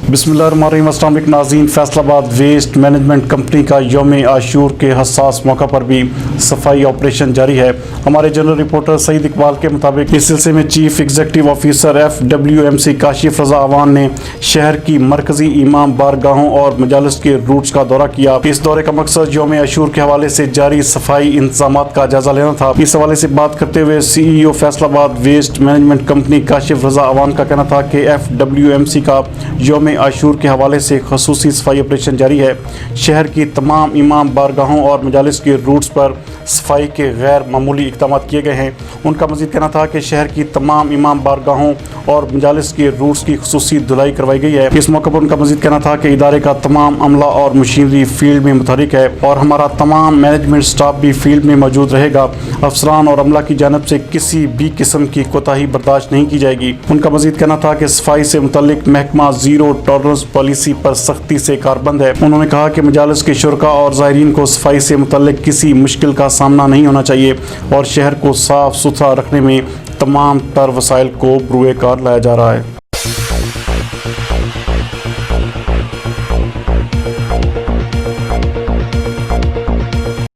बिस्मिल्लाहिर्रहमानिर्रहीम। अस्सलाम वालेकुम नाज़रीन, फैसलाबाद वेस्ट मैनेजमेंट कंपनी का यौम आशूर के हसास मौका पर भी सफाई ऑपरेशन जारी है। हमारे जनरल रिपोर्टर सईद इकबाल के मुताबिक इस सिलसिले में chief executive officer FWMC Kashif Raza Awan ने शहर की मरकजी इमाम बारगाहों और मजालिस के रूट्स का दौरा किया। इस दौरे का मकसद यौम आशूर के हवाले से जारी सफाई इंतजाम का जायजा लेना था। इस हवाले से बात करते हुए CEO Faisalabad waste management company Kashif Raza Awan का कहना था कि FWMC का यौम आशूर के हवाले से खसूसी सफाई ऑपरेशन जारी है। शहर की तमाम इमाम बारगाहों और मजालिस के रूट्स पर सफाई के गैर मामूली इक़दाम किए गए हैं। उनका मज़ीद कहना था कि शहर की तमाम इमाम बारगाहों और मजालिस के रूट्स की खसूसी धुलाई करवाई गई है। इस मौके पर उनका मज़ीद कहना था कि इदारे का तमाम अमला और मशीनरी फील्ड में मुतहरिक है और हमारा तमाम मैनेजमेंट स्टाफ भी फील्ड में मौजूद रहेगा। अफसरान और अमला की जानब से किसी भी किस्म की कोताही बर्दाश्त नहीं की जाएगी। उनका मज़ीद कहना था कि सफाई से मुतल्लिक महकमा ज़ीरो टॉलरेंस पॉलिसी पर सख्ती से कारबंद है। उन्होंने कहा कि मजालिस के शुरका और ज़ायरीन को सफाई से मुतल्लिक किसी मुश्किल का सामना नहीं होना चाहिए और शहर को साफ सुथरा रखने में तमाम तर वसाइल को बरूए कार लाया जा रहा है।